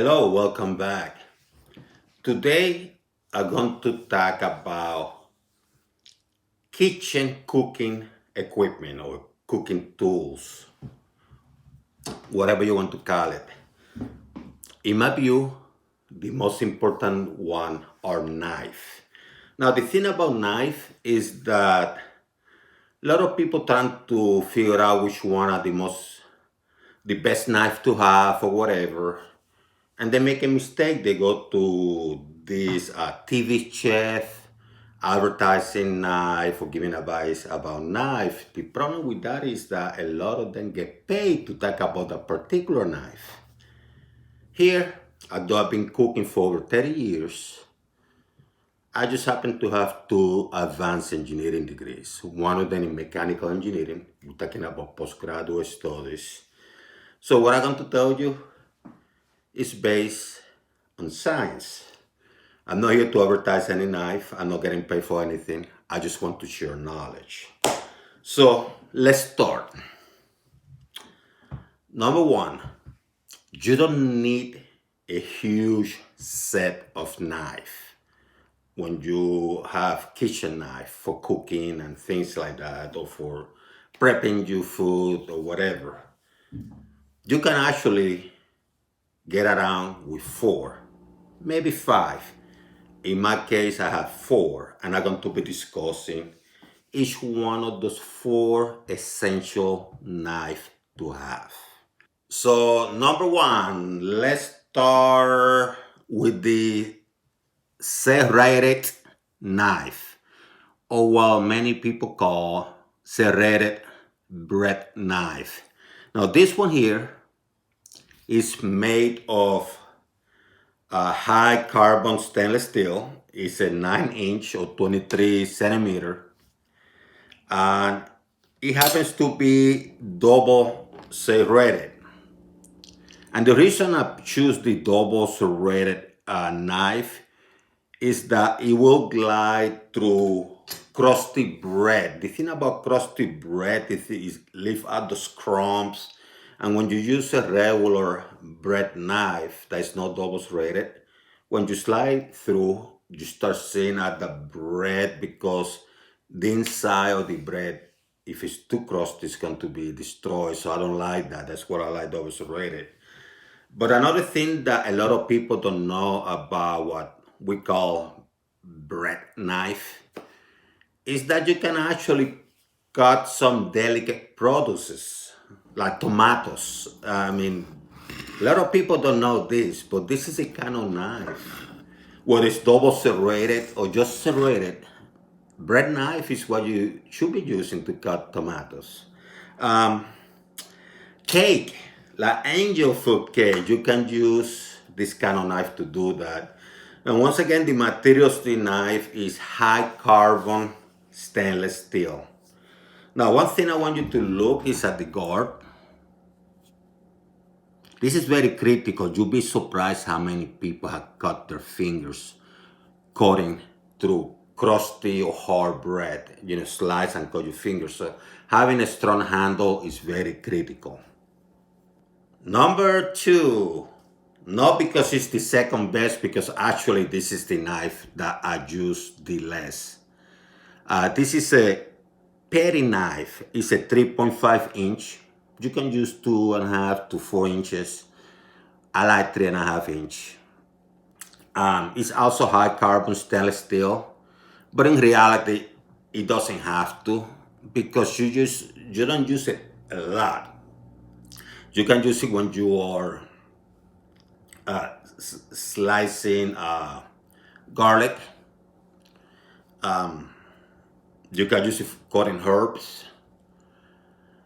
Hello, welcome back. Today I'm going to talk about kitchen cooking equipment or cooking tools, whatever you want to call it. In my view, the most important one are knife. Now the thing about knife is that a lot of people trying to figure out which one are the best knife to have or whatever. And they make a mistake. They go to this TV chef advertising knife or giving advice about knife. The problem with that is that a lot of them get paid to talk about a particular knife. Here, although I've been cooking for over 30 years, I just happen to have two advanced engineering degrees. One of them in mechanical engineering. We're talking about postgraduate studies. So what I'm going to tell you is based on science. I'm not here to advertise any knife. I'm not getting paid for anything. I just want to share knowledge. So let's start. Number one, you don't need a huge set of knife when you have kitchen knife for cooking and things like that, or for prepping your food or whatever. You can actually get around with four, maybe five. In my case, I have four, and I'm going to be discussing each one of those four essential knives to have. So, number one, let's start with the serrated knife, or what many people call serrated bread knife. Now, this one here is made of high carbon stainless steel. It's a 9-inch or 23 centimeter, and it happens to be double serrated. And the reason I choose the double serrated knife is that it will glide through crusty bread. The thing about crusty bread is leave out those crumbs. And when you use a regular bread knife that is not double serrated, when you slide through, you start seeing at the bread, because the inside of the bread, if it's too crusty, it's going to be destroyed. So I don't like that. That's what I like double serrated. But another thing that a lot of people don't know about what we call bread knife is that you can actually cut some delicate produces like tomatoes. I mean, a lot of people don't know this, but this is a kind of knife. Whether it's double serrated or just serrated, bread knife is what you should be using to cut tomatoes. Um, Cake, like angel food cake, you can use this kind of knife to do that. And once again, the materials of the knife is high carbon stainless steel. Now, one thing I want you to look is at the guard. This is very critical. You'll be surprised how many people have cut their fingers cutting through crusty or hard bread. Slice and cut your fingers. So having a strong handle is very critical. Number two, not because it's the second best, because actually this is the knife that I use the less. This is a petty knife. It's a 3.5-inch. You can use 2.5 to 4 inches. I like 3.5-inch. It's also high carbon stainless steel, but in reality, it doesn't have to, because you don't use it a lot. You can use it when you are slicing garlic. You can use it for cutting herbs.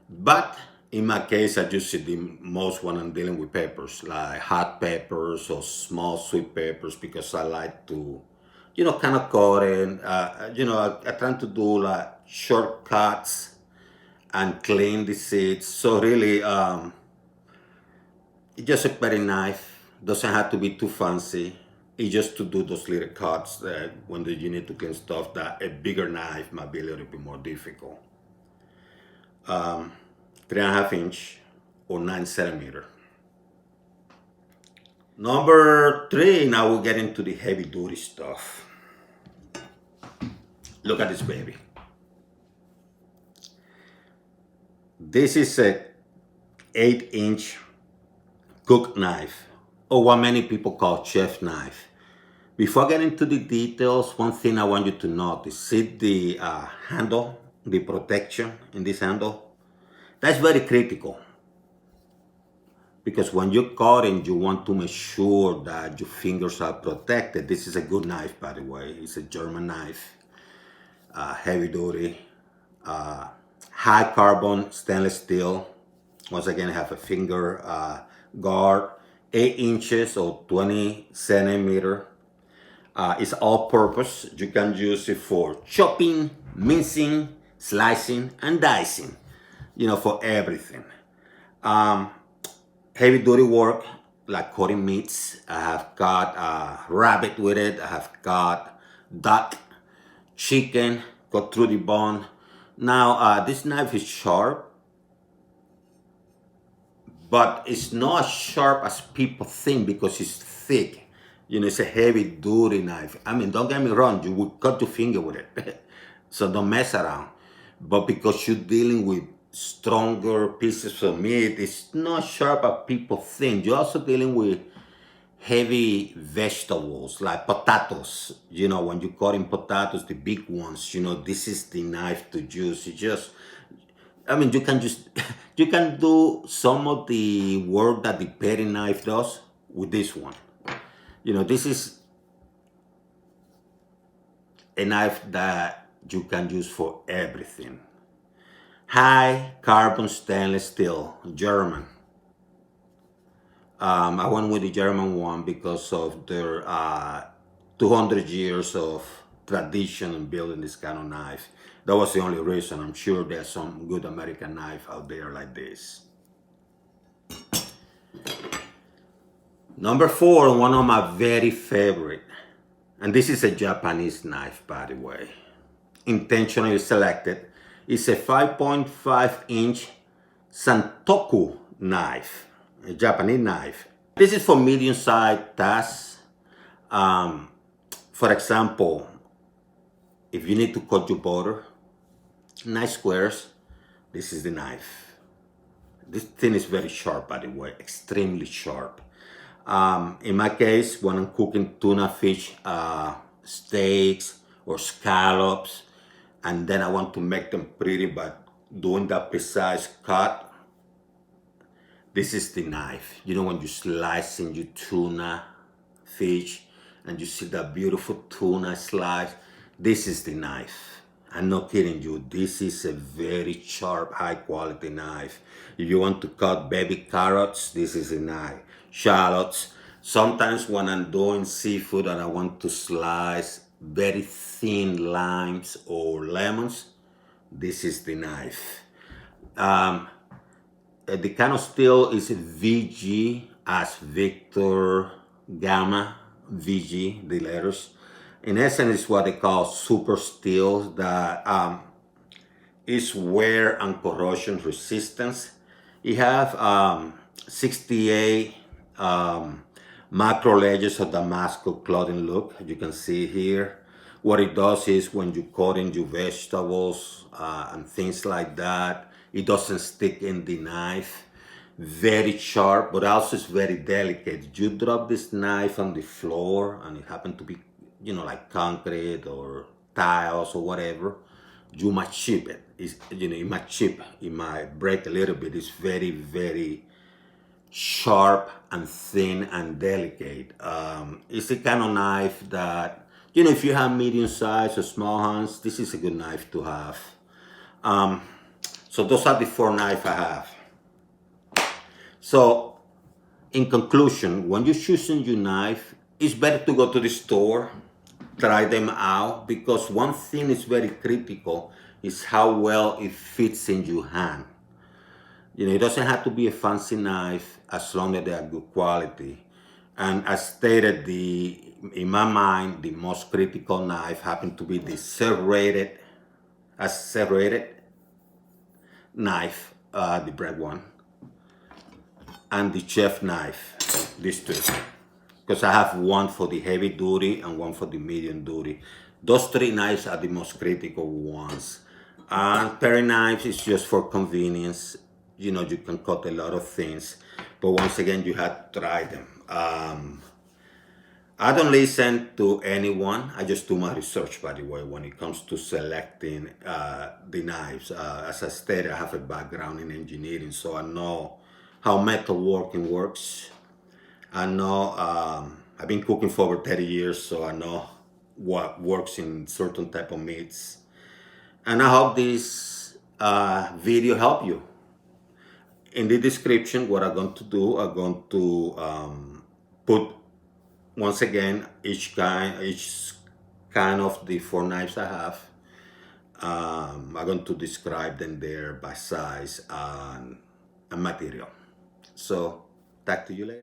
But in my case, I use it the most when I'm dealing with peppers, like hot peppers or small sweet peppers, because I like to, kind of cut it. I try to do like shortcuts and clean the seeds. So really, it's just a petty knife. Doesn't have to be too fancy. It's just to do those little cuts that when you need to clean stuff, that a bigger knife might be a little bit more difficult. 3.5-inch or 9 centimeter. Number three, now we're getting to the heavy duty stuff. Look at this baby. This is a 8-inch cook knife, or what many people call chef knife. Before getting to the details, one thing I want you to notice, see the handle, the protection in this handle? That's very critical. Because when you're cutting, you want to make sure that your fingers are protected. This is a good knife, by the way. It's a German knife, heavy duty, high carbon stainless steel. Once again, I have a finger guard, 8 inches or 20 centimeter. It's all purpose. You can use it for chopping, mincing, slicing, and dicing, for everything. Heavy duty work, like cutting meats. I have got rabbit with it. I have got duck, chicken, cut through the bone. Now, this knife is sharp, but it's not as sharp as people think because it's thick. It's a heavy duty knife. I mean, don't get me wrong, you would cut your finger with it. So don't mess around. But because you're dealing with stronger pieces of meat, it's not sharp as people think. You're also dealing with heavy vegetables like potatoes. When you cut in potatoes, the big ones, this is the knife to use. You can just, you can do some of the work that the paring knife does with this one. This is a knife that you can use for everything. High carbon stainless steel, German. I went with the German one because of their 200 years of tradition in building this kind of knife. That was the only reason. I'm sure there's some good American knife out there like this. Number four, one of my very favorite, and this is a Japanese knife, by the way, intentionally selected. It's a 5.5-inch Santoku knife, a Japanese knife. This is for medium-sized tasks. For example, if you need to cut your butter, nice squares, this is the knife. This thing is very sharp, by the way, extremely sharp. In my case, when I'm cooking tuna fish, steaks or scallops, and then I want to make them pretty by doing that precise cut, this is the knife. When you're slicing your tuna fish and you see that beautiful tuna slice, this is the knife. I'm not kidding you. This is a very sharp, high quality knife. If you want to cut baby carrots, this is a knife. Shallots. Sometimes when I'm doing seafood and I want to slice very thin limes or lemons, this is the knife. The kind of steel is VG, as Victor, Gamma, VG, the letters. In essence, it's what they call super steel that is wear and corrosion resistance. You have 68 macro layers of Damascus clothing look. You can see here. What it does is when you cut in your vegetables and things like that, it doesn't stick in the knife. Very sharp, but also it's very delicate. You drop this knife on the floor and it happened to be, like concrete or tiles or whatever, you might chip it. It might chip, it might break a little bit. It's very, very sharp and thin and delicate. It's the kind of knife that, if you have medium size or small hands, this is a good knife to have. So those are the 4 knives I have. So in conclusion, when you're choosing your knife, it's better to go to the store, try them out, because one thing is very critical is how well it fits in your hand. It doesn't have to be a fancy knife as long as they are good quality. And as stated, in my mind, the most critical knife happened to be the serrated knife, the bread one, and the chef knife, these two. because I have one for the heavy duty and one for the medium duty. Those three knives are the most critical ones. And paring knives is just for convenience. You know, you can cut a lot of things, but once again, you have to try them. I don't listen to anyone. I just do my research, by the way, when it comes to selecting the knives. As I stated, I have a background in engineering, so I know how metalworking works. I know I've been cooking for over 30 years, so I know what works in certain type of meats. And I hope this video help you. In the description, what I'm going to do, I'm going to put once again each kind of the four knives I have. I'm going to describe them there by size and material. So, talk to you later.